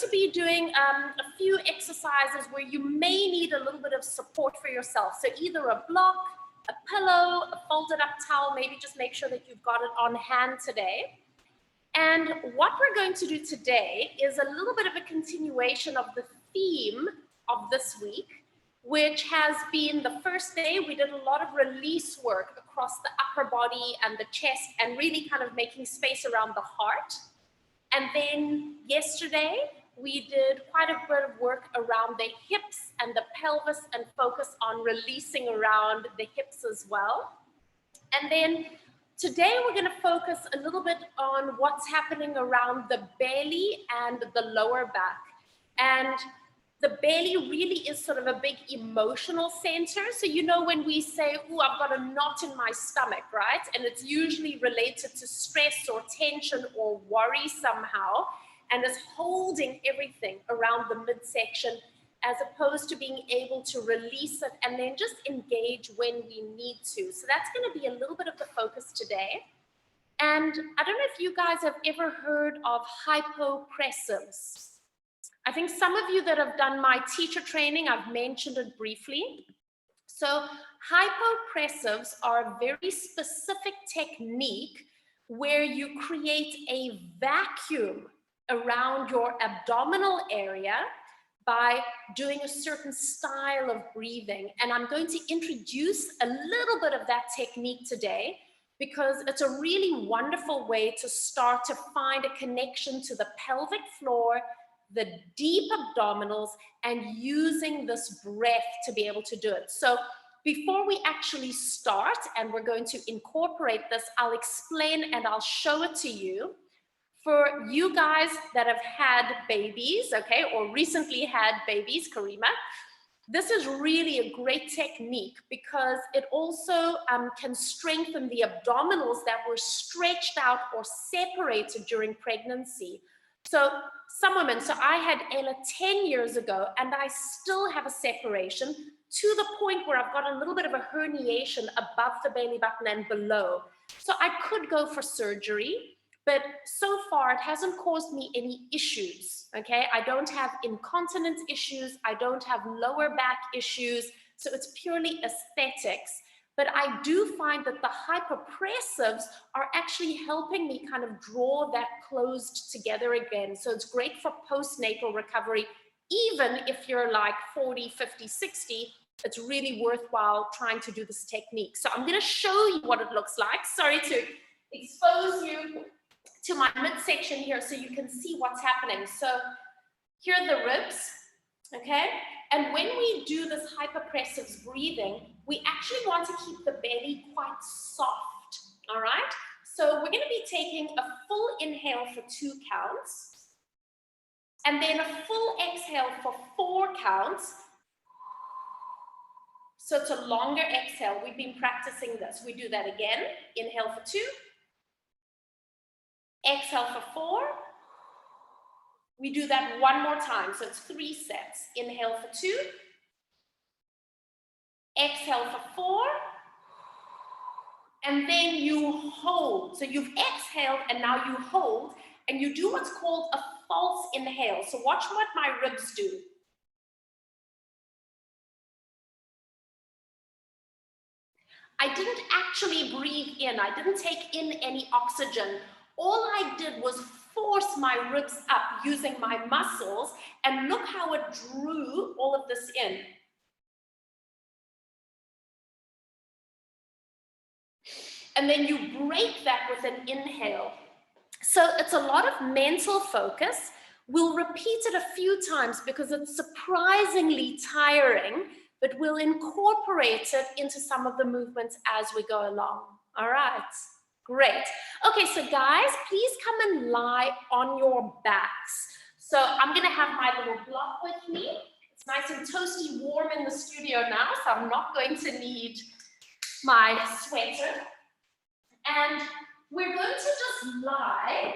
to be doing a few exercises where you may need a little bit of support for yourself. So either a block, a pillow, a folded up towel, maybe just make sure that you've got it on hand today. And what we're going to do today is a little bit of a continuation of the theme of this week, which has been the first day we did a lot of release work across the upper body and the chest and really kind of making space around the heart. And then yesterday we did quite a bit of work around the hips and the pelvis and focus on releasing around the hips as well. And then today we're going to focus a little bit on what's happening around the belly and the lower back. And the belly really is sort of a big emotional center. So you know when we say, oh, I've got a knot in my stomach, right? And it's usually related to stress or tension or worry somehow, and is holding everything around the midsection as opposed to being able to release it and then just engage when we need to. So that's going to be a little bit of the focus today. And I don't know if you guys have ever heard of hypopressives. I think some of you that have done my teacher training, I've mentioned it briefly. So hypopressives are a very specific technique where you create a vacuum around your abdominal area by doing a certain style of breathing. And I'm going to introduce a little bit of that technique today because it's a really wonderful way to start to find a connection to the pelvic floor, the deep abdominals, and using this breath to be able to do it. So before we actually start, and we're going to incorporate this, I'll explain and I'll show it to you. For you guys that have had babies, okay, or recently had babies, Karima, this is really a great technique because it also can strengthen the abdominals that were stretched out or separated during pregnancy. So some women, so I had Ella 10 years ago and I still have a separation to the point where I've got a little bit of a herniation above the belly button and below. So I could go for surgery, but so far it hasn't caused me any issues, okay? I don't have incontinence issues. I don't have lower back issues. So it's purely aesthetics. But I do find that the hypopressives are actually helping me kind of draw that closed together again. So it's great for postnatal recovery. Even if you're like 40, 50, 60, it's really worthwhile trying to do this technique. So I'm going to show you what it looks like. Sorry to expose you to my midsection here so you can see what's happening. So here are the ribs, okay? And when we do this hypopressives breathing, we actually want to keep the belly quite soft, all right? So we're going to be taking a full inhale for 2 counts, and then a full exhale for 4 counts. So it's a longer exhale. We've been practicing this. We do that again. Inhale for 2. Exhale for 4. We do that one more time. So it's 3 sets. Inhale for 2. Exhale for 4. And then you hold. So you've exhaled and now you hold. And you do what's called a false inhale. So watch what my ribs do. I didn't actually breathe in. I didn't take in any oxygen. All I did was force my ribs up using my muscles, and look how it drew all of this in. And then you break that with an inhale. So it's a lot of mental focus. We'll repeat it a few times because it's surprisingly tiring, but we'll incorporate it into some of the movements as we go along. All right. Great. Okay, so guys, please come and lie on your backs. So I'm going to have my little block with me. It's nice and toasty warm in the studio now, so I'm not going to need my sweater. And we're going to just lie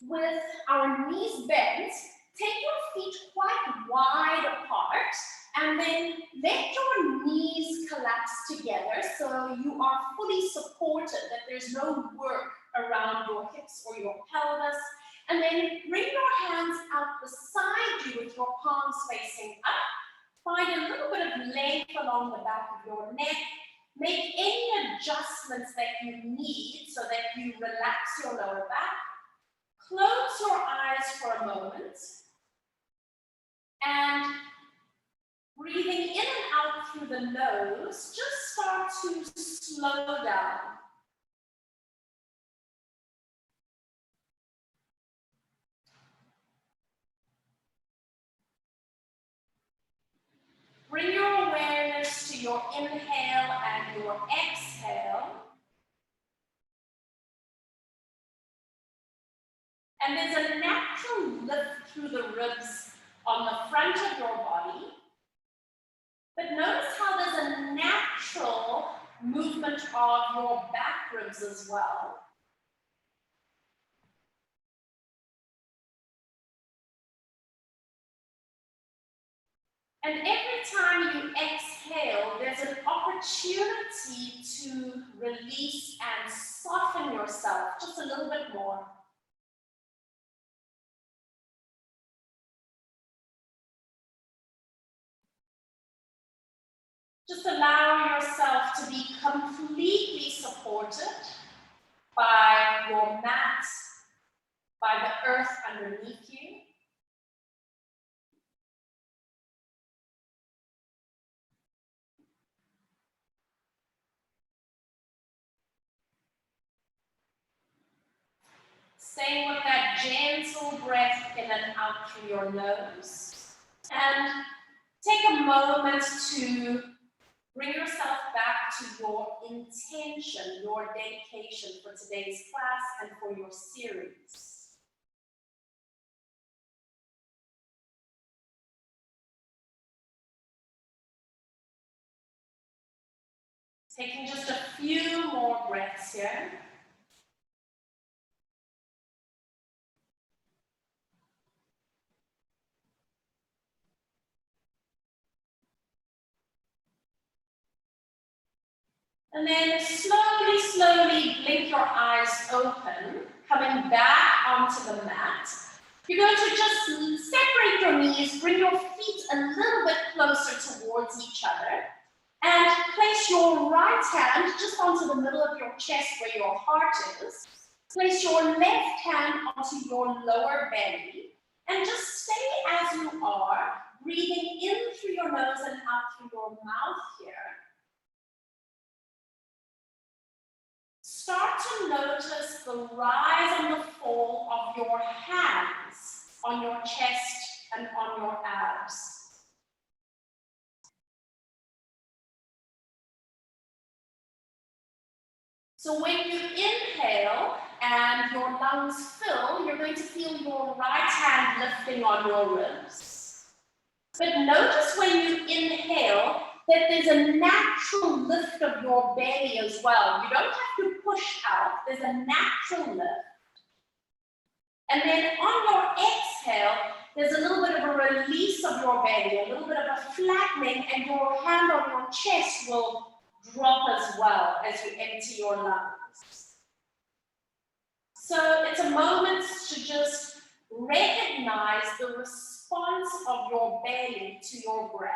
with our knees bent. Take your feet quite wide apart, and then let your knees collapse together so you are fully supported, that there's no work around your hips or your pelvis. And then bring your hands out the with your palms facing up. Find a little bit of length along the back of your neck. Make any adjustments that you need so that you relax your lower back. Close your eyes for a moment. And breathing in and out through the nose, just start to slow down. Bring your awareness to your inhale and your exhale. And there's a natural lift through the ribs on the front of your body. But notice how there's a natural movement of your back ribs as well. And every time you exhale, there's an opportunity to release and soften yourself just a little bit more. Just allow yourself to be completely supported by your mat, by the earth underneath you. Staying with that gentle breath in and out through your nose. And take a moment to bring yourself back to your intention, your dedication for today's class and for your series. Taking just a few more breaths here. And then slowly, slowly blink your eyes open, coming back onto the mat. You're going to just separate your knees, bring your feet a little bit closer towards each other, and place your right hand just onto the middle of your chest where your heart is. Place your left hand onto your lower belly, and just stay as you are, breathing in through your nose and out through your mouth here. Start to notice the rise and the fall of your hands on your chest and on your abs. So when you inhale and your lungs fill, you're going to feel your right hand lifting on your ribs. But notice when you inhale that there's a natural lift of your belly as well. You don't have to push out, there's a natural lift. And then on your exhale, there's a little bit of a release of your belly, a little bit of a flattening, and your hand on your chest will drop as well as you empty your lungs. So it's a moment to just recognize the response of your belly to your breath.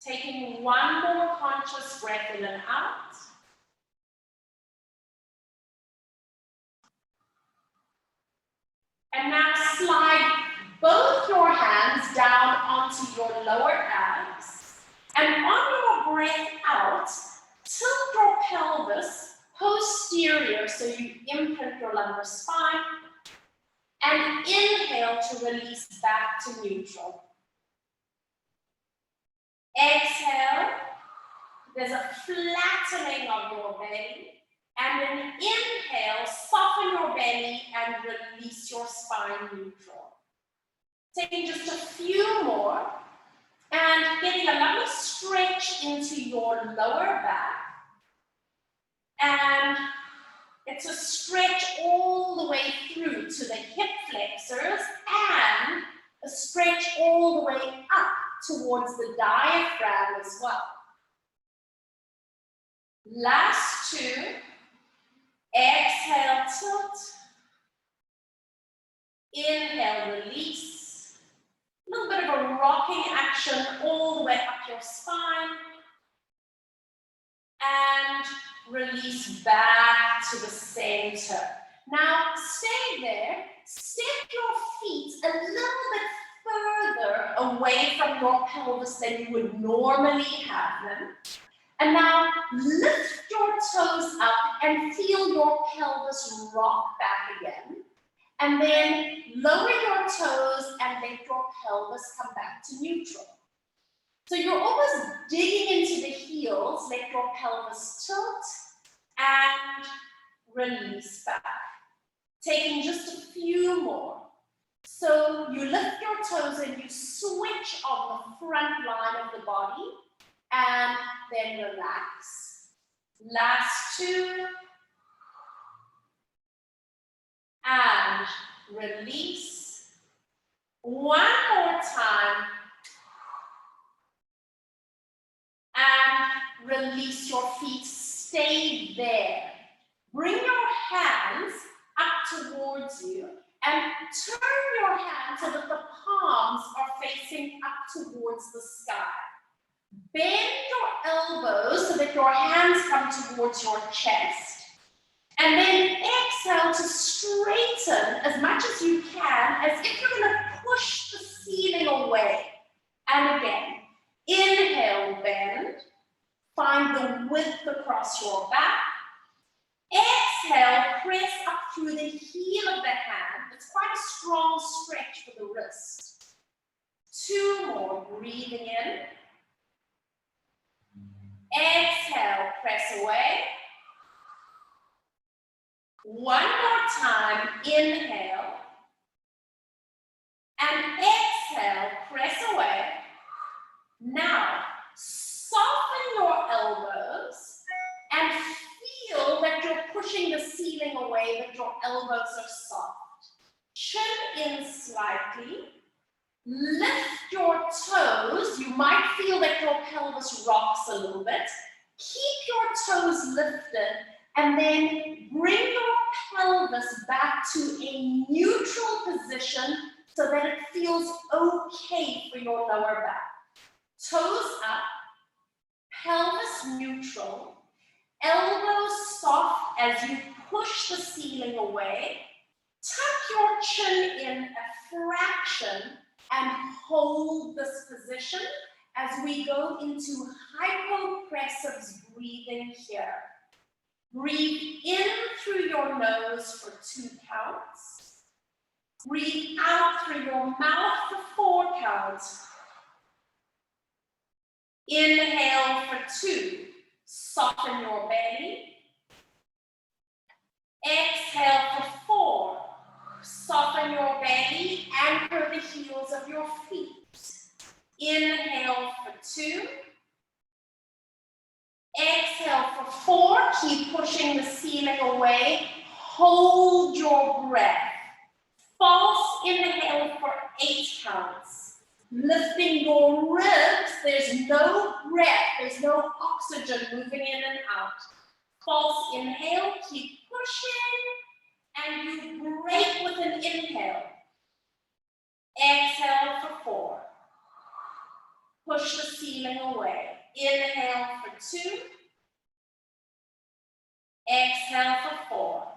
Taking one more conscious breath in and out. And now slide both your hands down onto your lower abs. And on your breath out, tilt your pelvis posterior so you imprint your lumbar spine. And inhale to release back to neutral. Exhale, there's a flattening of your belly. And then inhale, soften your belly and release your spine neutral. Taking just a few more and getting a lovely stretch into your lower back. And it's a stretch all the way through to the hip flexors and a stretch all the way up towards the diaphragm as well. Last two. Exhale, tilt. Inhale, release. A little bit of a rocking action all the way up your spine. And release back to the center. Now, stay there. Step your feet a little bit further away from your pelvis than you would normally have them. And now, lift your toes up and feel your pelvis rock back again. And then lower your toes and let your pelvis come back to neutral. So you're almost digging into the heels, let your pelvis tilt and release back. Taking just a few more. So you lift your toes and you switch on the front line of the body and then relax. Last two. And release. One more time. And release your feet. Stay there. Bring your hands up towards you and turn your hands so that the palms are facing up towards the sky. Bend your elbows so that your hands come towards your chest. And then exhale to straighten as much as you can, as if you're going to push the ceiling away. And again, inhale, bend. Find the width across your back. Exhale, press up through the heel of the hand. It's quite a strong stretch for the wrist. Two more, breathing in. Exhale, press away. One more time, inhale. And exhale, press away. Now, soften your elbows and feel that you're pushing the ceiling away, that your elbows are soft. Chin in slightly. Lift your toes. You might feel that your pelvis rocks a little bit. Keep your toes lifted and then bring your pelvis back to a neutral position so that it feels okay for your lower back. Toes up, pelvis neutral, elbows soft as you push the ceiling away. Tuck your chin in a fraction and hold this position as we go into Hypopressives breathing here. Breathe in through your nose for 2 counts. Breathe out through your mouth for 4 counts. Inhale for 2. Soften your belly. Exhale for 4. Soften your belly. Anchor the heels of your feet. Inhale for 2. Exhale for 4. Keep pushing the ceiling away. Hold your breath. False inhale for 8 counts. Lifting your ribs. There's no breath. There's no oxygen moving in and out. False inhale. Keep pushing. And you break with an inhale. Exhale for 4. Push the ceiling away. Inhale for 2. Exhale for 4.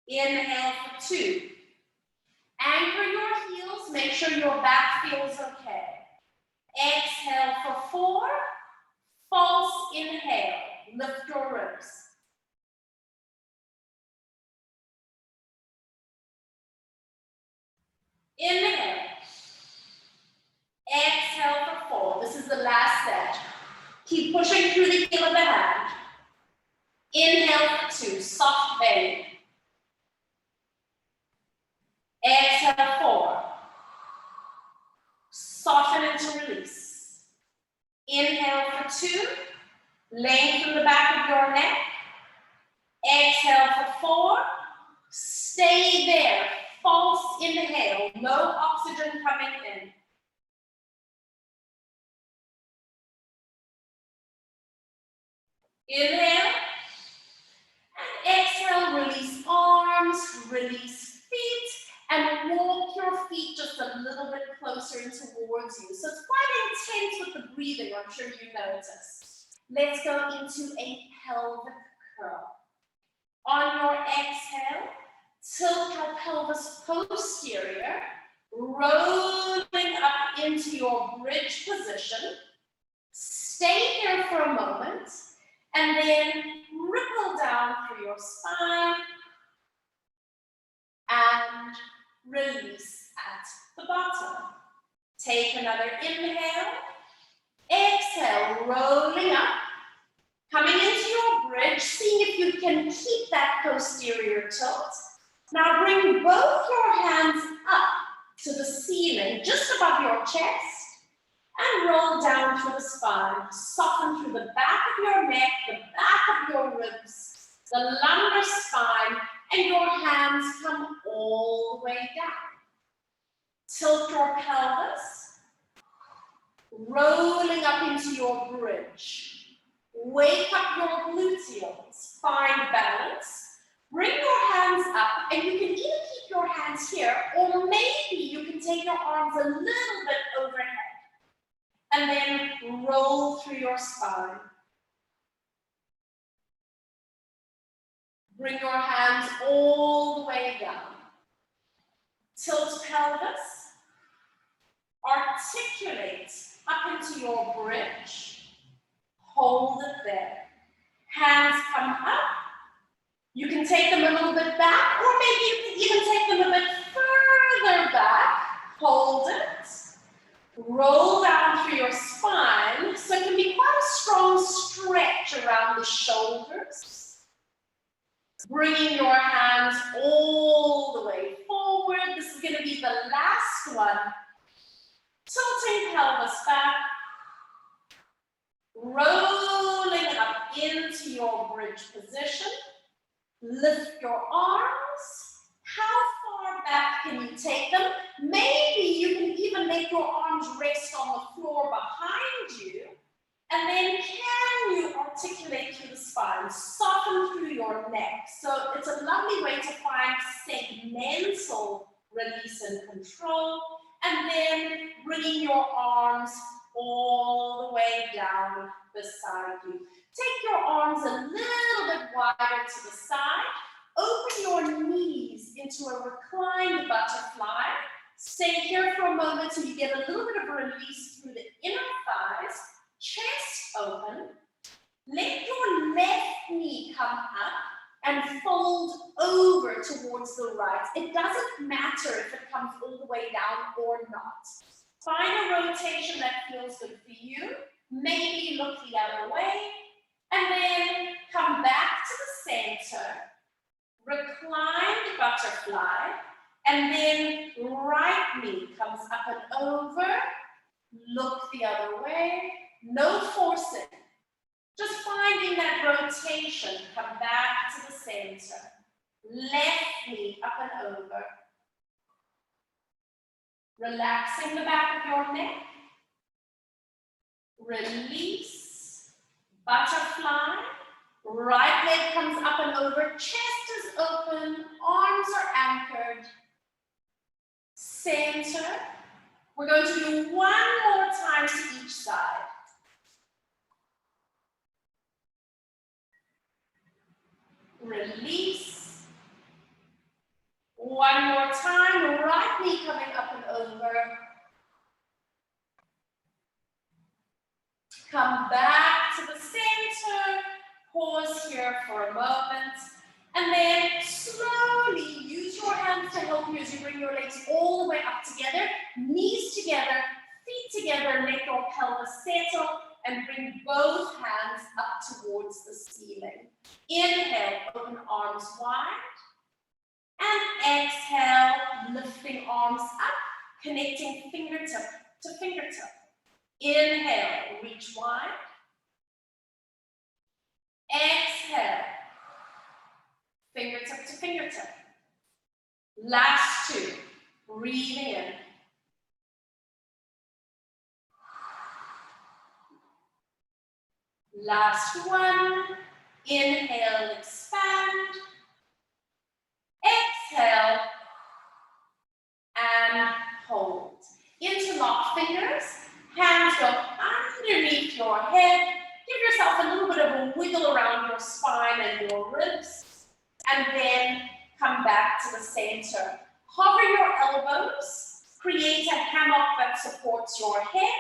Inhale for 2. Anchor your heels. Make sure your back feels okay. Exhale for 4. False inhale. Lift your ribs. Inhale. Exhale for 4. This is the last set. Keep pushing through the heel of the hand. Inhale for 2. Soft belly. Exhale 4. Soften into release. Inhale for 2. Lengthen the back of your neck. Exhale for 4. Stay there. False inhale. No oxygen coming in. Inhale. And exhale, release arms, release feet, and walk your feet just a little bit closer in towards you. So it's quite intense with the breathing, I'm sure you notice. Let's go into a pelvic curl. On your exhale, tilt your pelvis posterior, rolling up into your bridge position. Stay here for a moment, and then ripple down through your spine and release at the bottom. Take another inhale. Exhale, rolling up. Coming into your bridge, seeing if you can keep that posterior tilt. Now bring both your hands up to the ceiling, just above your chest, and roll down through the spine. Soften through the back of your neck, the back of your ribs, the lumbar spine, and your hands come all the way down. Tilt your pelvis, rolling up into your bridge. Wake up your gluteals, find balance. Bring your hands up, and you can either keep your hands here, or maybe you can take your arms a little bit overhead. And then roll through your spine. Bring your hands all the way down. Tilt pelvis. Articulate up into your bridge. Hold it there. Hands come up. You can take them a little bit back, or maybe you can even take them a bit further back. Hold it. Roll down through your spine, so it can be quite a strong stretch around the shoulders. Bringing your hands all the way forward. This is going to be the last one. Tilting pelvis back. Rolling up into your bridge position. Lift your arms. How far back can you take them? Maybe you can even make your arms rest on the floor behind you. And then can you articulate through the spine? Soften through your neck. So it's a lovely way to find segmental release and control. And then bringing your arms all the way down beside you. Take your arms a little bit wider to the side. Open your knees into a reclined butterfly. Stay here for a moment till you get a little bit of a release through the inner thighs. Chest open. Let your left knee come up and fold over towards the right. It doesn't matter if it comes all the way down or not. Find a rotation that feels good for you. Maybe look the other way. And then come back to the center. Reclined butterfly. And then right knee comes up and over. Look the other way. No forcing. Just finding that rotation. Come back to the center. Left knee up and over. Relaxing the back of your neck. Release. Butterfly. Right leg comes up and over. Chest is open. Arms are anchored. Center. We're going to do one more time to each side. Release. One more time. Right knee coming up and over. Come back to the center. Pause here for a moment. And then slowly use your hands to help you as you bring your legs all the way up together. Knees together, feet together. Let your pelvis settle and bring both hands up towards the ceiling. Inhale, open arms wide. And exhale, lifting arms up, connecting fingertip to fingertip. Inhale, reach wide. Exhale, fingertip to fingertip. Last two, breathing in. Last one. Inhale, expand. Exhale, and hold. Interlock fingers. Hands go underneath your head. Give yourself a little bit of a wiggle around your spine and your ribs. And then come back to the center. Hover your elbows. Create a hammock that supports your head.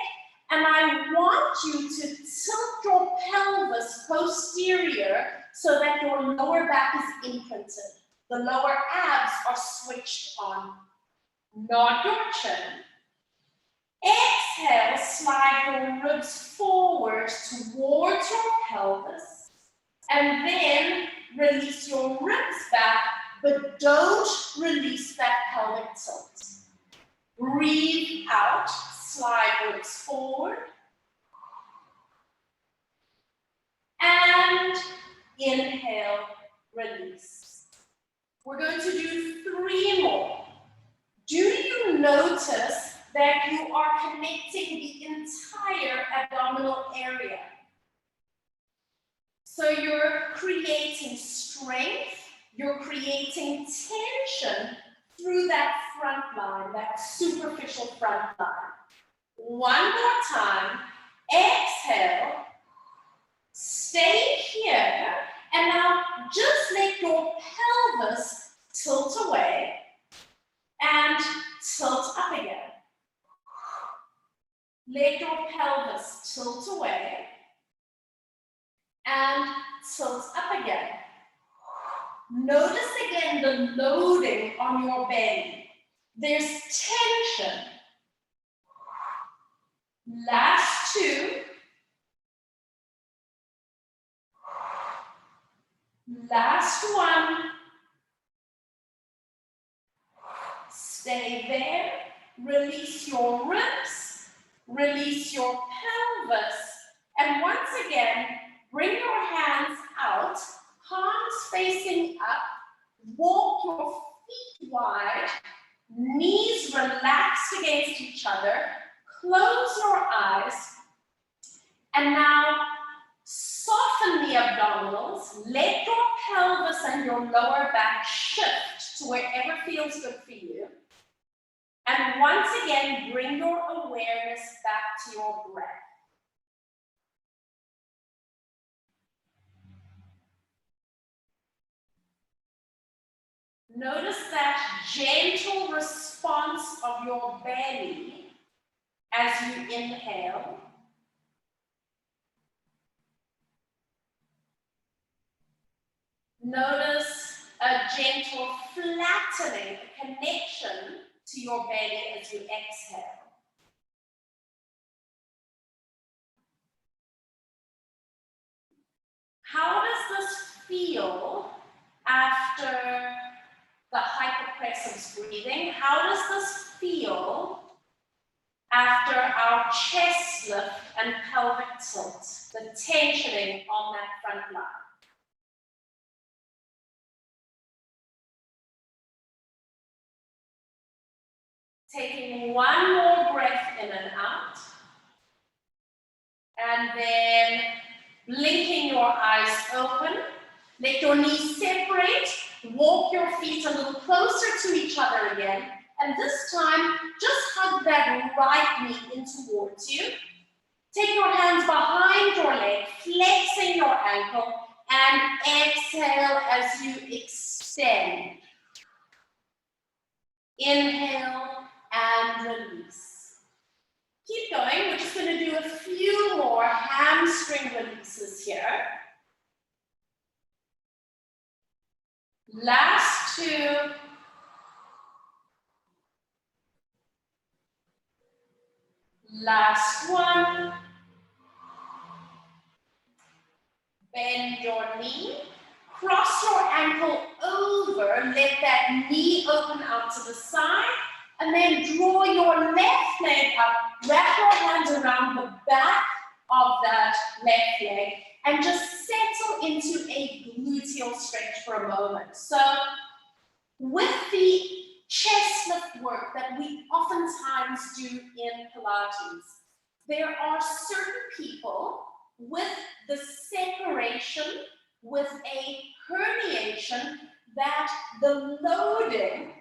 And I want you to tilt your pelvis posterior so that your lower back is imprinted. The lower abs are switched on. Nod your chin. Exhale, slide your ribs forward towards your pelvis. And then release your ribs back, but don't release that pelvic tilt. Breathe out, slide ribs forward. And inhale, release. We're going to do 3 more. Do you notice that you are connecting the entire abdominal area? So you're creating strength, you're creating tension through that front line, that superficial front line. One more time. Exhale. Stay here. And now just let your pelvis tilt away and tilt up again. Let your pelvis tilt away and tilt up again. Notice again the loading on your belly. There's tension. Last 2. Last 1. Stay there. Release your ribs. Release your pelvis. And once again, bring your hands out. Palms facing up. Walk your feet wide. Knees relaxed against each other. Close your eyes. And now soften the abdominals. Let your pelvis and your lower back shift to wherever feels good for you. And once again, bring your awareness back to your breath. Notice that gentle response of your belly as you inhale. Notice a gentle flattening, a connection to your belly as you exhale. How does this feel after the hypopressives breathing? How does this feel after our chest lift and pelvic tilt, the tensioning on that front line? Taking one more breath in and out. And then blinking your eyes open. Let your knees separate. Walk your feet a little closer to each other again. And this time, just hug that right knee in towards you. Take your hands behind your leg, flexing your ankle, and exhale as you extend. Inhale and release. Keep going. We're just going to do a few more hamstring releases here. Last 2. Last 1. Bend your knee. Cross your ankle over. Let that knee open out to the side. And then draw your left leg up. Wrap your hands around the back of that left leg. And just settle into a gluteal stretch for a moment. So with the chest lift work that we oftentimes do in Pilates, there are certain people with the separation with a herniation that the loading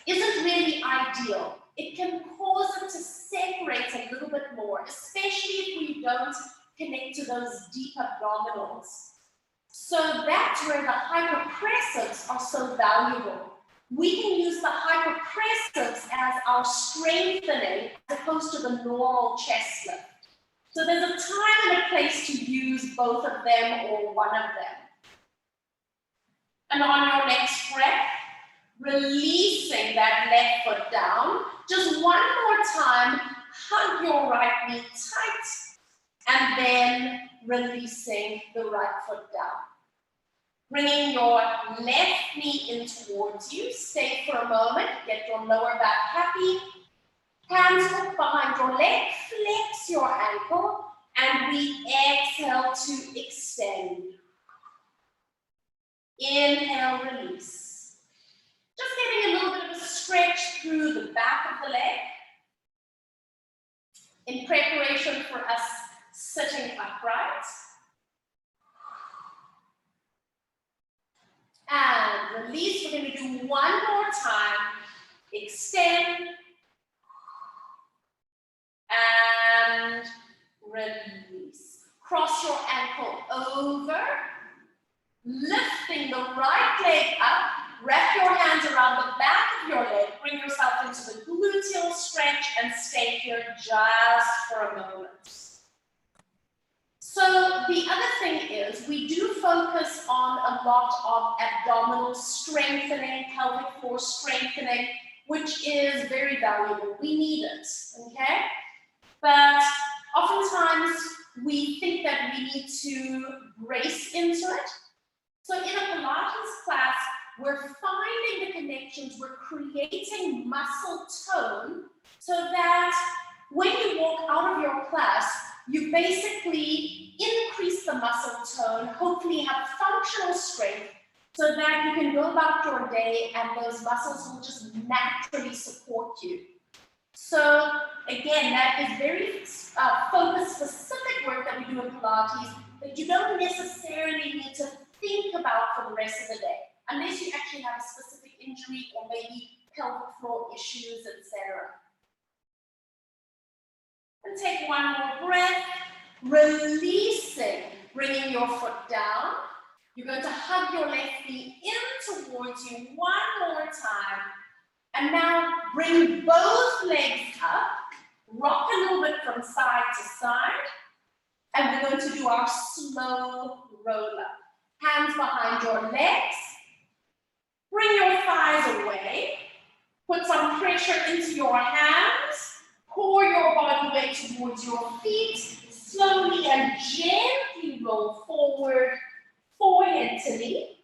isn't really ideal. It can cause it to separate a little bit more, especially if we don't connect to those deep abdominals. So that's where the hypopressives are so valuable. We can use the hypopressives as our strengthening as opposed to the normal chest lift. So there's a time and a place to use both of them or one of them. And on your next breath, releasing that left foot down. Just one more time, hug your right knee tight, and then releasing the right foot down. Bringing your left knee in towards you. Stay for a moment, get your lower back happy. Hands hooked behind your leg, flex your ankle, and we exhale to extend. Inhale, release. Just getting a little bit of a stretch through the back of the leg in preparation for us sitting upright. And release. We're going to do one more time. Extend. And release. Cross your ankle over. Lifting the right leg up. Wrap your hands around the back of your leg. Bring yourself into the gluteal stretch and stay here just for a moment. So the other thing is we do focus on a lot of abdominal strengthening, pelvic floor strengthening, which is very valuable. We need it, okay? But oftentimes we think that we need to brace into it. So in a Pilates class, we're finding the connections, we're creating muscle tone so that when you walk out of your class, you basically increase the muscle tone, hopefully have functional strength so that you can go about your day and those muscles will just naturally support you. So again, that is very focus specific work that we do in Pilates that you don't necessarily need to think about for the rest of the day, unless you actually have a specific injury or maybe pelvic floor issues, etc. And take one more breath, releasing, bringing your foot down. You're going to hug your left knee in towards you one more time. And now bring both legs up, rock a little bit from side to side. And we're going to do our slow roll up. Hands behind your legs. Bring your thighs away. Put some pressure into your hands. Pour your body weight towards your feet. Slowly and gently roll forward, forehead to knee.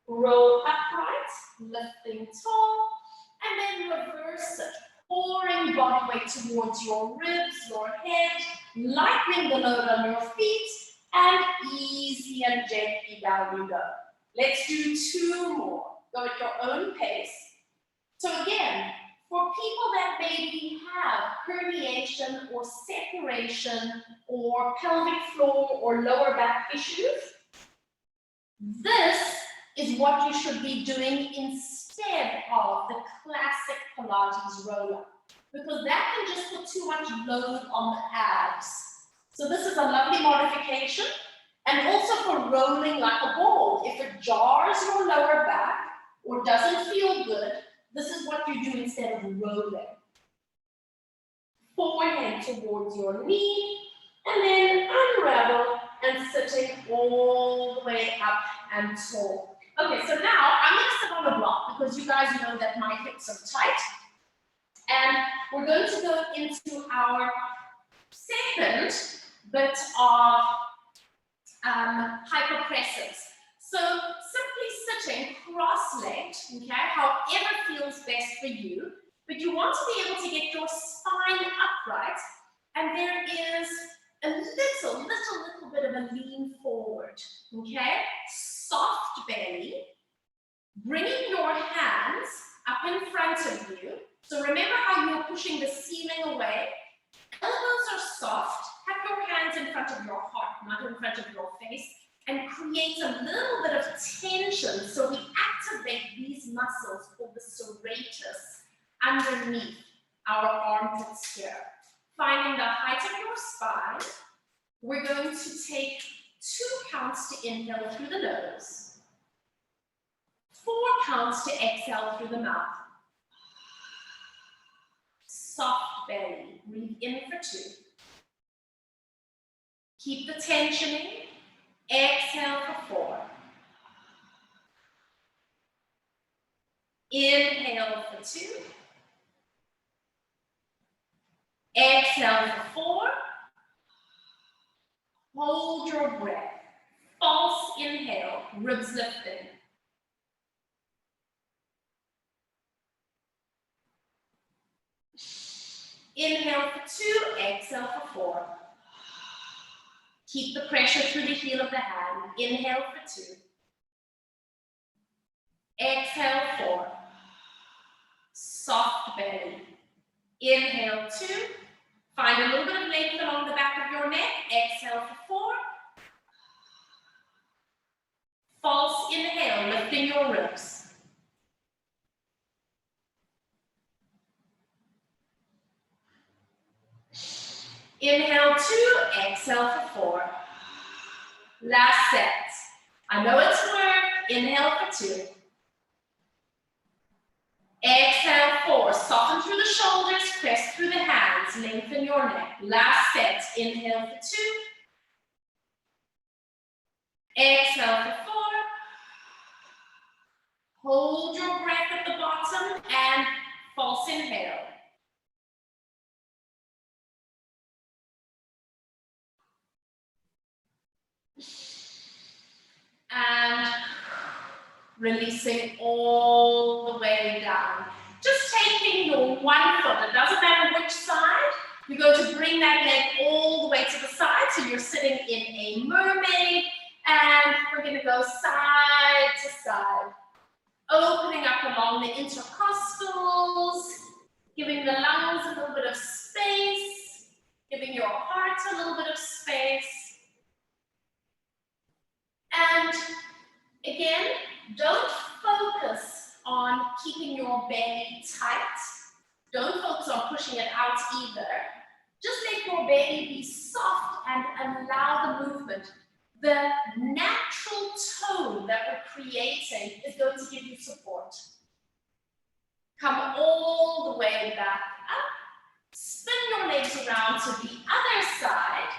Roll upright, lifting tall, and then reverse it. Pouring body weight towards your ribs, your head, lightening the load on your feet, and easy and gently down you go. Let's do two more. Go at your own pace. So again, for people that maybe have herniation or separation or pelvic floor or lower back issues, this is what you should be doing instead of the classic Pilates roll-up, because that can just put too much load on the abs. So this is a lovely modification, and also for rolling like a ball. If it jars your lower back or doesn't feel good, this is what you do instead of rolling. Forehead towards your knee, and then unravel and sitting all the way up and tall. Okay, so now I'm going to sit on the block because you guys know that my hips are tight. And we're going to go into our second bit of hypopressives. So simply sitting cross-legged, okay, however feels best for you, but you want to be able to get your spine upright, and there is a little bit of a lean forward, okay? Soft belly, bringing your hands up in front of you. So remember how you're pushing the ceiling away. Elbows are soft, Have your hands in front of your heart, not in front of your face, and create a little bit of tension. So we activate these muscles called the serratus underneath our armpits here. Finding the height of your spine, we're going to take 2 counts to inhale through the nose, 4 counts to exhale through the mouth. Soft belly, breathe in for 2. Keep the tensioning, exhale for 4. Inhale for 2. Exhale for 4. Hold your breath. False inhale, ribs lifting. Inhale for 2, exhale for 4. Keep the pressure through the heel of the hand. Inhale for 2. Exhale 4. Soft belly. Inhale 2. Find a little bit of length along the back of your neck. Exhale for 4. False inhale, lifting your ribs. Inhale 2, exhale for 4. Last set. I know it's work. Inhale for 2. Exhale 4. Soften through the shoulders, press through the hands, lengthen your neck. Last set. Inhale for 2. Exhale for 4. Hold your breath at the bottom and false inhale. And releasing all the way down. Just taking your one foot, it doesn't matter which side, you're going to bring that leg all the way to the side, so you're sitting in a mermaid, and we're going to go side to side. Opening up along the intercostals, giving the lungs a little bit of space, giving your heart a little bit of space. And again, don't focus on keeping your belly tight. Don't focus on pushing it out either. Just let your belly be soft and allow the movement. The natural tone that we're creating is going to give you support. Come all the way back up. Spin your legs around to the other side.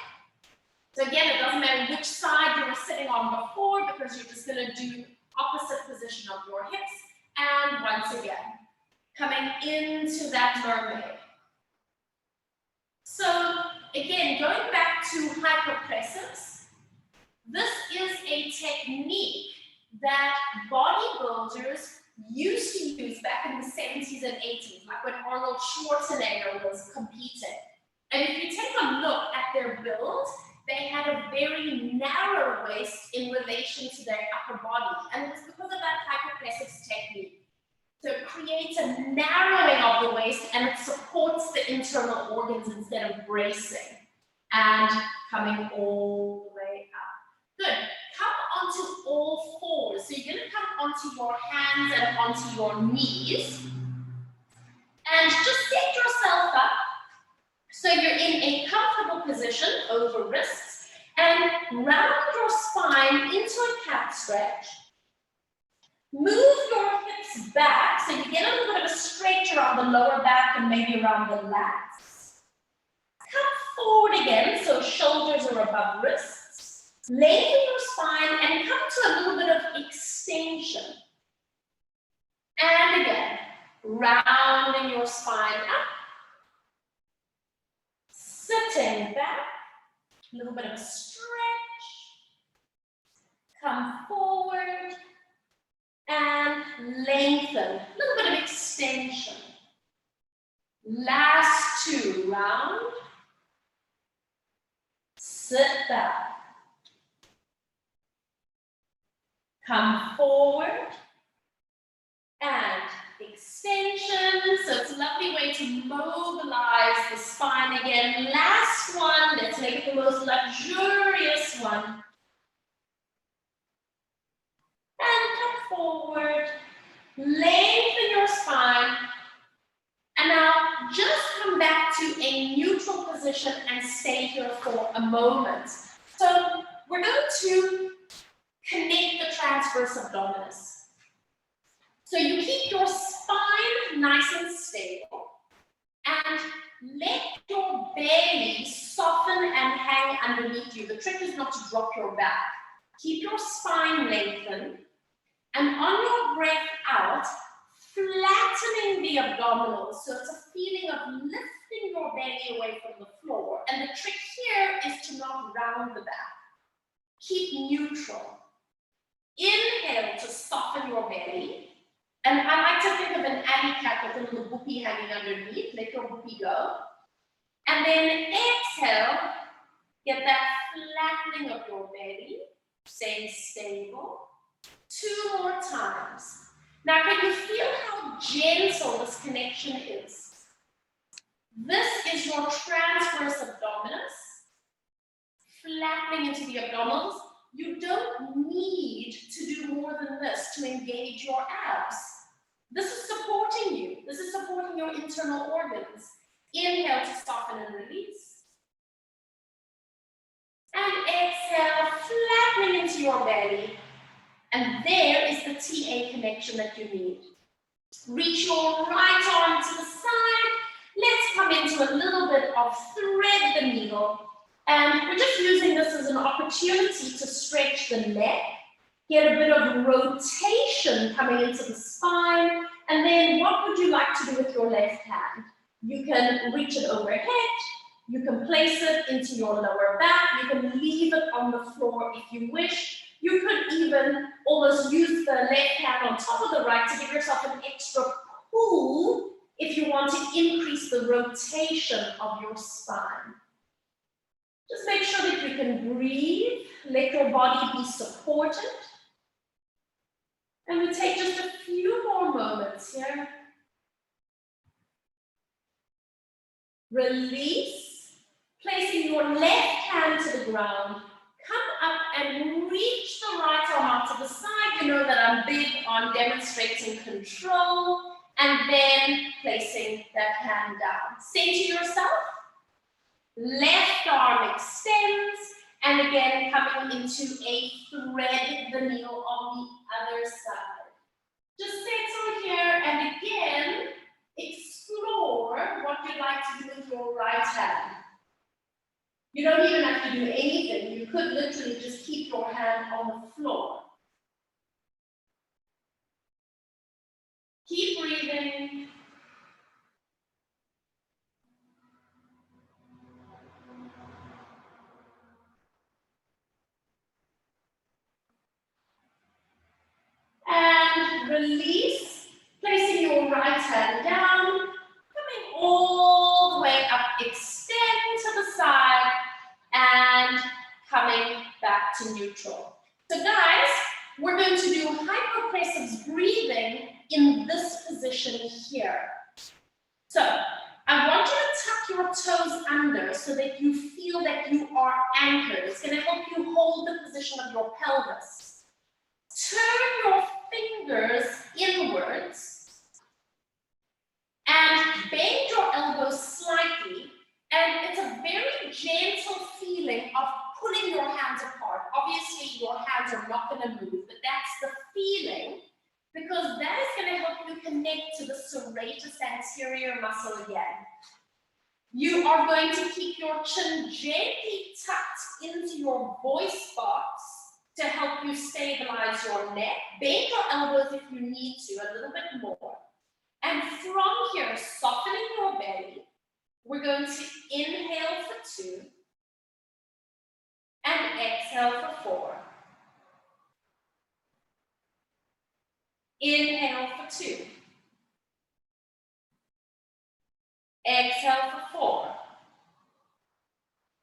So again, it doesn't matter which side you were sitting on before, because you're just going to do opposite position of your hips. And once again, coming into that mermaid. So again, going back to hypopressives, this is a technique that bodybuilders used to use back in the 70s and 80s, like when Arnold Schwarzenegger was competing. And if you take a look at their build, they had a very narrow waist in relation to their upper body. And it's because of that hypopressives technique. So it creates a narrowing of the waist, and it supports the internal organs instead of bracing. And coming all the way up. Good. Come onto all fours. So you're going to come onto your hands and onto your knees. And just set yourself up so you're in a comfortable position over wrists, and round your spine into a cat stretch. Move your hips back so you get a little bit of a stretch around the lower back and maybe around the lats. Come forward again so shoulders are above wrists. Lengthen your spine and come to a little bit of extension. And again, rounding your spine up. Sitting back, a little bit of a stretch. Come forward and lengthen, a little bit of extension. Last two, round. Sit back. Come forward and extension. So it's a lovely way to mobilize the spine again. Last one, let's make it the most luxurious one. And come forward, lengthen your spine. And now just come back to a neutral position and stay here for a moment. So we're going to connect the transverse abdominis. So you keep your spine nice and stable and let your belly soften and hang underneath you. The trick is not to drop your back. Keep your spine lengthened and on your breath out, flattening the abdominals. So it's a feeling of lifting your belly away from the floor. And the trick here is to not round the back. Keep neutral. Inhale to soften your belly. And I like to think of an alley cat with a little boopy hanging underneath. Let your boopy go. And then exhale. Get that flattening of your belly. Staying stable. 2 more times. Now, can you feel how gentle this connection is? This is your transverse abdominis. Flattening into the abdominals. You don't need to do more than this to engage your abs. This is supporting you. This is supporting your internal organs. Inhale to soften and release. And exhale, flattening into your belly. And there is the TA connection that you need. Reach your right arm to the side. Let's come into a little bit of thread the needle. And we're just using this as an opportunity to stretch the neck, get a bit of rotation coming into the spine. And then what would you like to do with your left hand? You can reach it overhead. You can place it into your lower back. You can leave it on the floor if you wish. You could even almost use the left hand on top of the right to give yourself an extra pull if you want to increase the rotation of your spine. Just make sure that you can breathe, let your body be supported. And we take just a few more moments here. Release, placing your left hand to the ground. Come up and reach the right arm out to the side. You know that I'm big on demonstrating control. And then placing that hand down. Say to yourself, left arm extends, and again coming into a thread the needle on the other side. Just settle here and again explore what you'd like to do with your right hand. You don't even have to do anything. You could literally just keep your hand on the floor. Keep breathing. And release, placing your right hand down, coming all the way up, extend to the side, and coming back to neutral. So guys, we're going to do hypopressives breathing in this position here. So I want you to tuck your toes under so that you feel that you are anchored. It's going to help you hold the position of your pelvis. Turn your fingers inwards and bend your elbows slightly. And it's a very gentle feeling of pulling your hands apart. Obviously, your hands are not going to move, but that's the feeling because that is going to help you connect to the serratus anterior muscle again. You are going to keep your chin gently tucked into your voice box to help you stabilize your neck. Bend your elbows if you need to, a little bit more. And from here, softening your belly, we're going to inhale for 2 and exhale for 4. Inhale for 2. Exhale for 4.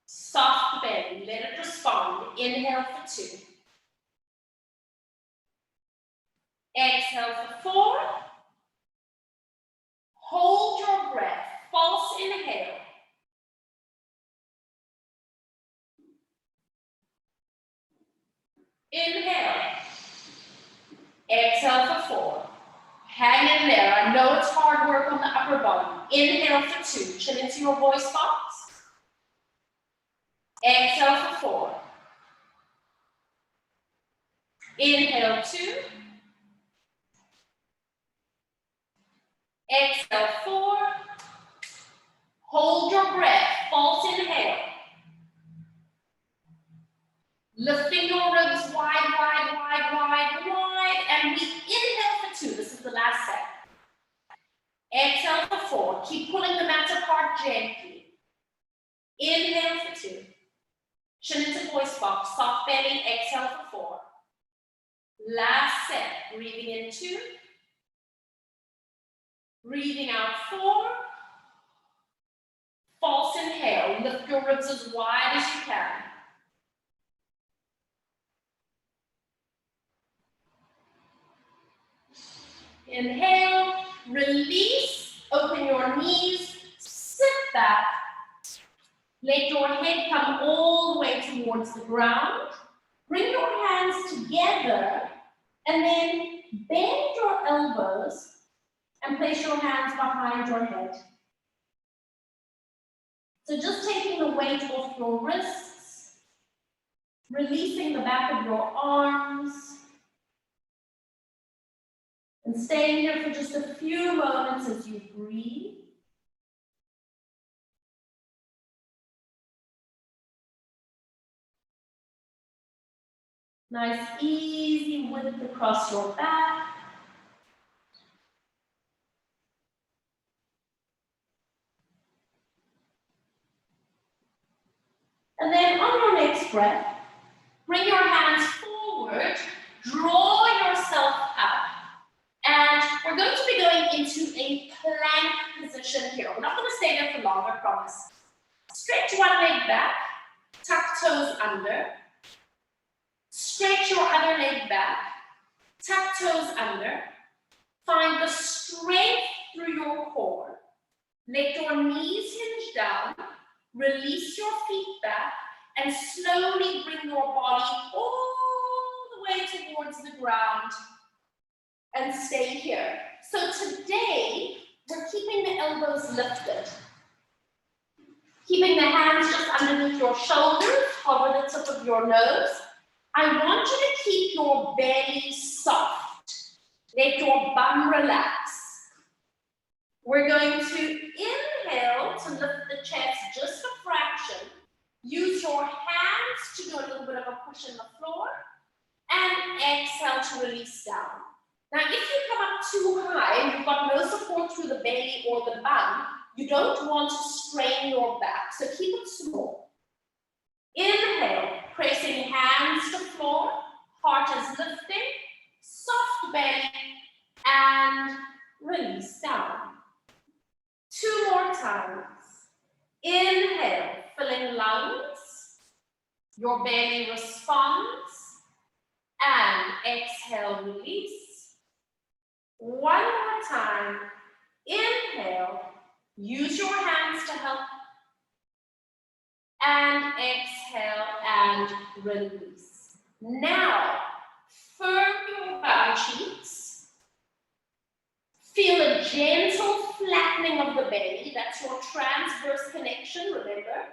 Soft belly, let it respond. Inhale for 2. Exhale for 4. Hold your breath. False inhale. Inhale. Exhale for 4. Hang in there. I know it's hard work on the upper body. Inhale for 2. Chin into your voice box. Exhale for 4. Inhale 2. Exhale 4. Hold your breath. False inhale. Lifting your ribs wide, wide, wide, wide, wide. And we inhale for 2. This is the last set. Exhale for 4. Keep pulling the mat apart gently. Inhale for 2. Chin into voice box. Soft belly. Exhale for 4. Last set. Breathing in 2. Breathing out 4. False inhale. Lift your ribs as wide as you can. Inhale, release, open your knees, sit back. Let your head come all the way towards the ground. Bring your hands together and then bend your elbows and place your hands behind your head. So just taking the weight off your wrists, releasing the back of your arms, and staying here for just a few moments as you breathe. Nice, easy width across your back. And then on your next breath, bring your hands forward, draw yourself up. And we're going to be going into a plank position here. We're not going to stay there for long, I promise. Stretch one leg back, tuck toes under. Stretch your other leg back, tuck toes under. Find the strength through your core. Let your knees hinge down. Release your feet back and slowly bring your body all the way towards the ground. And stay here. So today, we're keeping the elbows lifted. Keeping the hands just underneath your shoulders, cover the tip of your nose. I want you to keep your belly soft. Let your bum relax. We're going to inhale to lift the chest just a fraction. Use your hands to do a little bit of a push in the floor. And exhale to release down. Now, if you come up too high and you've got no support through the belly or the bum, you don't want to strain your back, so keep it small. Inhale, pressing hands to floor, heart is lifting, soft belly, and release down. 2 more times. Inhale, filling lungs, your belly responds, and exhale, release. 1 more time. Inhale. Use your hands to help. And exhale and release. Now, firm your bum cheeks. Feel a gentle flattening of the belly. That's your transverse connection, remember?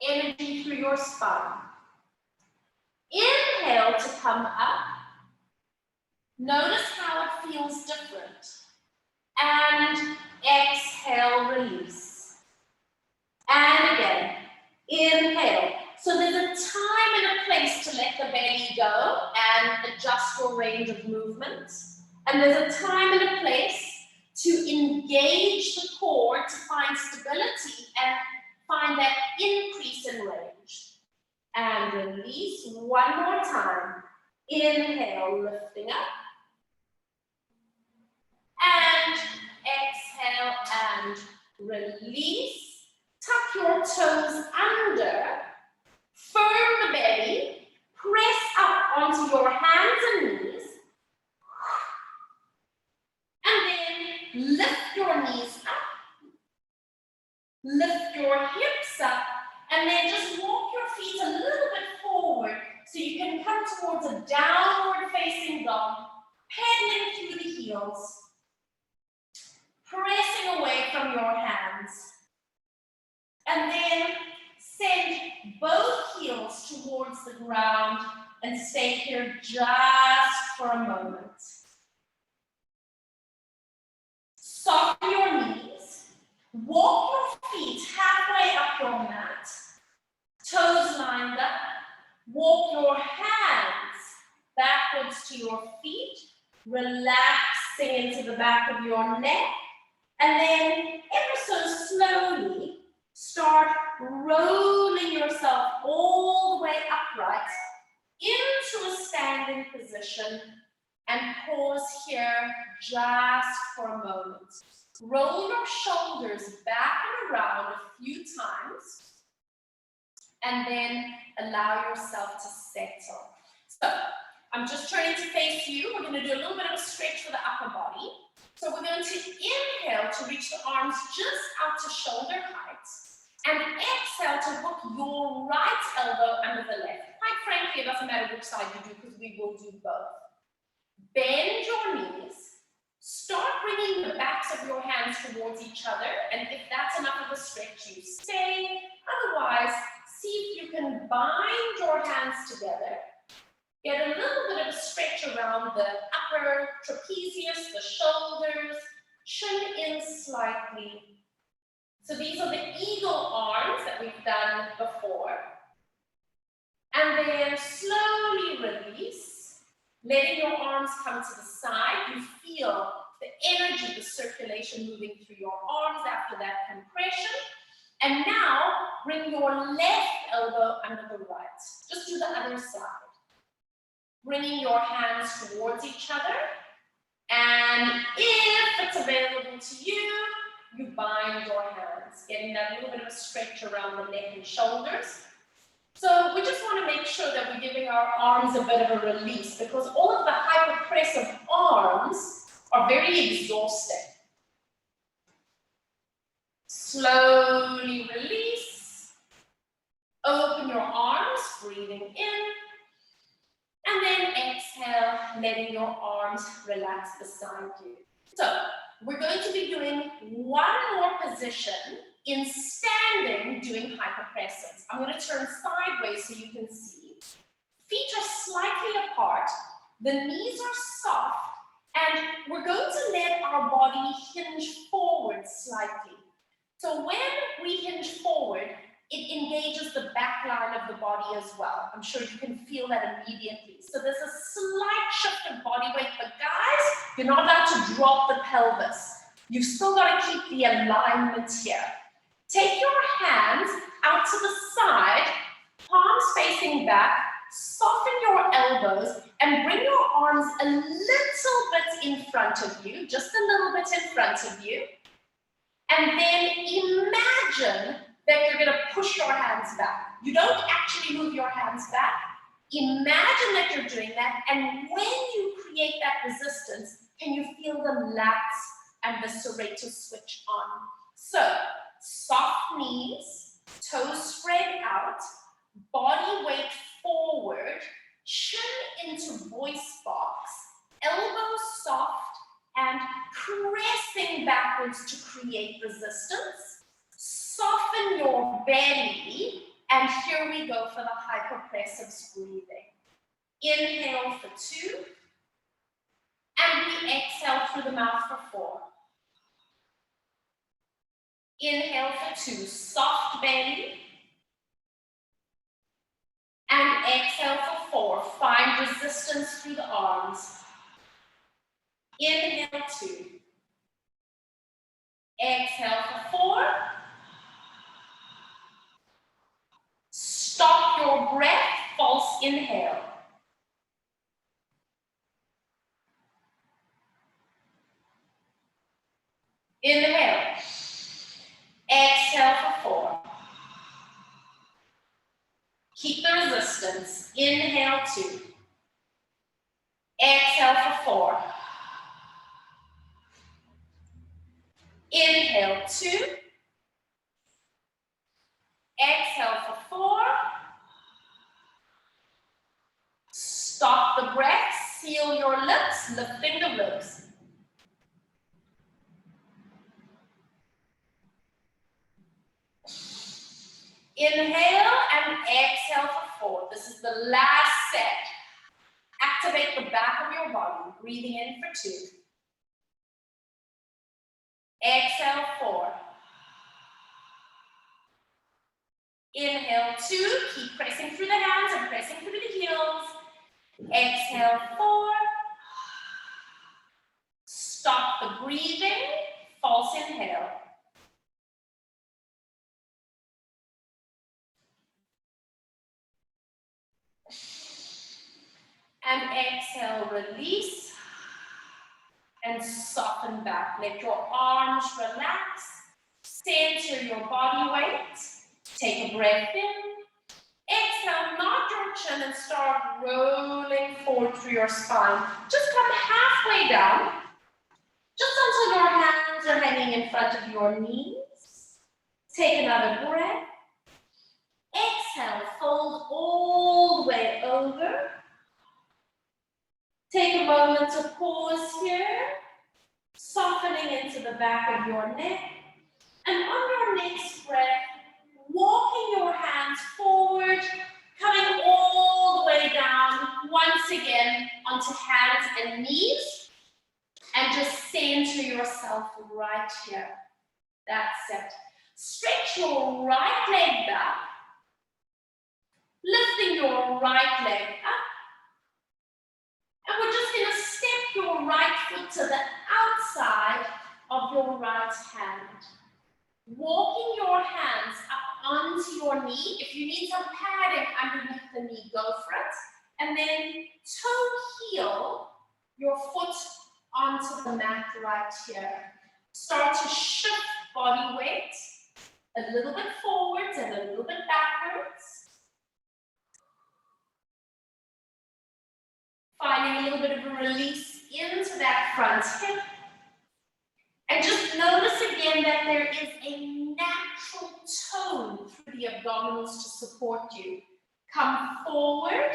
Energy through your spine. Inhale to come up. Notice how it feels different. And exhale, release. And again, inhale. So there's a time and a place to let the belly go and adjust your range of movement. And there's a time and a place to engage the core to find stability and find that increase in range. And release 1 more time. Inhale, lifting up. And exhale and release. Tuck your toes under. Firm the belly. Press up onto your hands and knees. And then lift your come towards a downward facing dog, pedaling through the heels, pressing away from your hands. And then send both heels towards the ground and stay here just for a moment. Soften your knees. Walk your feet halfway up your mat. Toes lined up. Walk your hands backwards to your feet, relaxing into the back of your neck. And then ever so slowly, start rolling yourself all the way upright into a standing position and pause here just for a moment. Roll your shoulders back and around a few times and then allow yourself to settle. So I'm just turning to face you. We're going to do a little bit of a stretch for the upper body. So we're going to inhale to reach the arms just out to shoulder height and exhale to hook your right elbow under the left. Quite frankly, it doesn't matter which side you do because we will do both. Bend your knees. Start bringing the backs of your hands towards each other, and if that's enough of a stretch, you stay. Otherwise, see if you can bind your hands together. Get a little bit of a stretch around the upper trapezius, the shoulders, chin in slightly. So these are the eagle arms that we've done before. And then slowly release, letting your arms come to the side. You feel the energy, the circulation moving through your arms after that compression. And now bring your left elbow under the right. Just do the other side. Bringing your hands towards each other. And if it's available to you, you bind your hands, getting that little bit of a stretch around the neck and shoulders. So we just want to make sure that we're giving our arms a bit of a release because all of the hypopressive arms are very exhausting. Slowly release. Open your arms, breathing in. And then exhale, letting your arms relax beside you. So we're going to be doing one more position in standing doing hypopressives. I'm going to turn sideways so you can see. Feet are slightly apart. The knees are soft. And we're going to let our body hinge forward slightly. So when we hinge forward, it engages the back line of the body as well. I'm sure you can feel that immediately. So there's a slight shift of body weight, but guys, you're not allowed to drop the pelvis. You've still got to keep the alignment here. Take your hands out to the side, palms facing back, soften your elbows, and bring your arms a little bit in front of you, just a little bit in front of you. And then imagine that you're going to push your hands back. You don't actually move your hands back. Imagine that you're doing that, and when you create that resistance, can you feel the lats and the serratus switch on? So, soft knees, toes spread out, body weight forward, chin into voice box, elbows soft, and pressing backwards to create resistance. Soften your belly, and here we go for the hypopressives breathing. Inhale for 2, and we exhale through the mouth for 4. Inhale for 2, soft belly, and exhale for 4. Find resistance through the arms. Inhale 2, exhale for 4. Stop your breath, false inhale. Inhale. Exhale for 4. Keep the resistance. Inhale 2. Exhale for 4. Inhale 2. Exhale for 4. the breath, seal your lips, lifting the ribs. Inhale and exhale for 4. This is the last set. Activate the back of your body. Breathing in for 2. Exhale 4. Inhale 2. Keep pressing through the hands and pressing through the heels. Exhale 4. Stop the breathing. False inhale. And exhale, release. And soften back. Let your arms relax. Center your body weight. Take a breath in. Exhale, nod your chin and start rolling forward through your spine. Just come halfway down. Just until your hands are hanging in front of your knees. Take another breath. Exhale, fold all the way over. Take a moment to pause here, softening into the back of your neck. And on your next breath, walking your hands forward, coming all the way down, once again, onto hands and knees. And just center yourself right here. That's it. Stretch your right leg back, lifting your right leg up. And we're just going to step your right foot to the outside of your right hand. Walking your hands up onto your knee. If you need some padding underneath the knee, go for it. And then toe heel your foot onto the mat right here. Start to shift body weight a little bit forwards and a little bit backwards. Finding a little bit of a release into that front hip. And just notice again that there is a natural tone through the abdominals to support you. Come forward,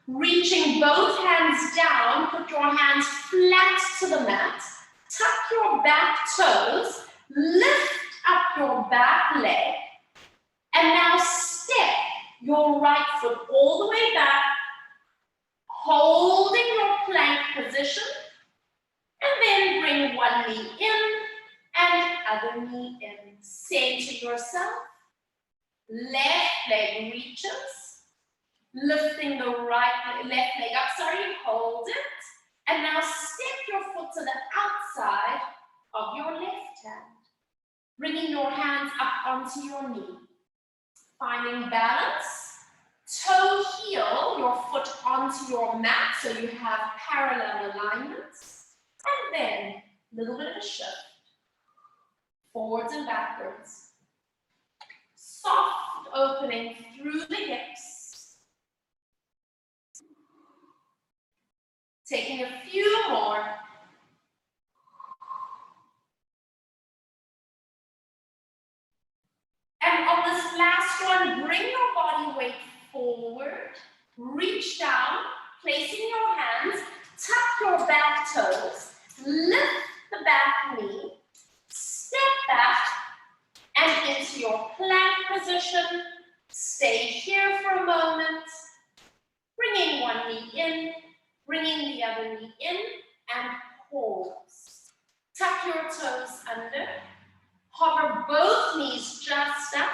reaching both hands down, put your hands flat to the mat, tuck your back toes, lift up your back leg, and now step your right foot all the way back, holding your plank position, and then bring one knee in and other knee in. Center yourself, left leg reaches, lifting the left leg up, hold it, and now step your foot to the outside of your left hand, bringing your hands up onto your knee, finding balance. Toe heel your foot onto your mat so you have parallel alignments. And then a little bit of a shift. Forwards and backwards. Soft opening through the hips. Taking a few more. And on this last one, bring your body weight forward, reach down, placing your hands, tuck your back toes, lift the back knee, step back and into your plank position. Stay here for a moment, bringing one knee in, bringing the other knee in, and pause. Tuck your toes under, hover both knees just up,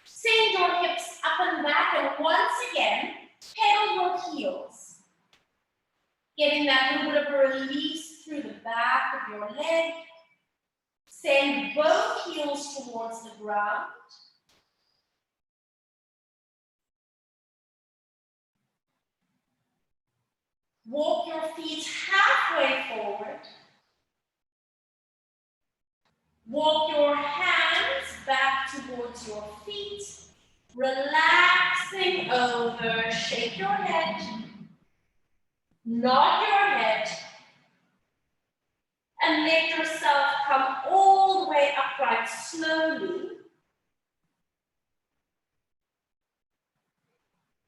send your hips up and back, and once again, pedal your heels. Getting that little bit of a release through the back of your leg. Send both heels towards the ground. Walk your feet halfway forward. Walk your hands back towards your feet. Relaxing over, shake your head, nod your head, and let yourself come all the way upright slowly.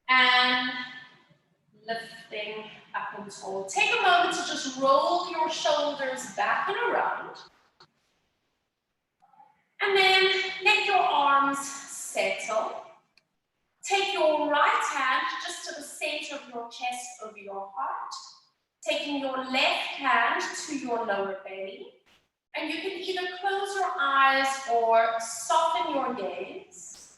And lifting up and tall. Take a moment to just roll your shoulders back and around. And then let your arms settle. Take your right hand just to the center of your chest over your heart. Taking your left hand to your lower belly. And you can either close your eyes or soften your gaze.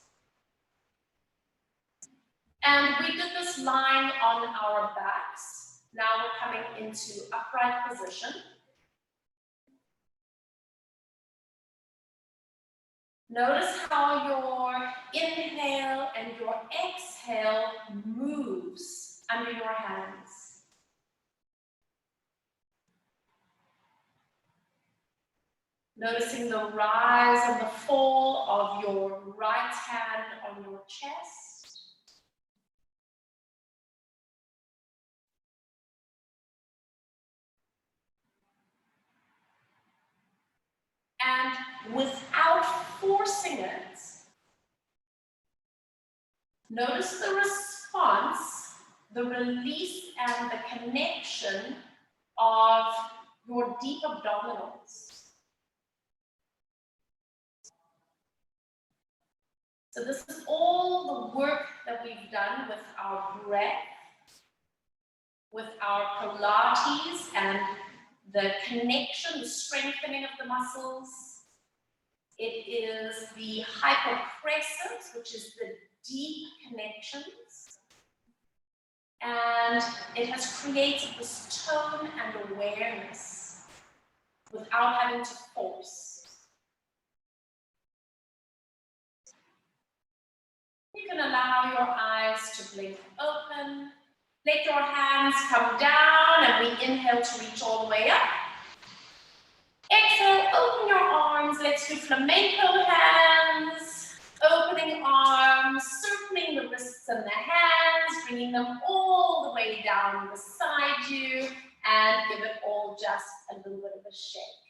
And we did this lying on our backs. Now we're coming into upright position. Notice how your inhale and your exhale moves under your hands. Noticing the rise and the fall of your right hand on your chest. And without forcing it, notice the response, the release and the connection of your deep abdominals. So this is all the work that we've done with our breath, with our Pilates and the connection, the strengthening of the muscles. It is the Hypopressives, which is the deep connections. And it has created this tone and awareness without having to force. You can allow your eyes to blink open. Let your hands come down and we inhale to reach all the way up. Exhale, open your arms. Let's do flamenco hands. Opening arms, circling the wrists and the hands, bringing them all the way down beside you and give it all just a little bit of a shake.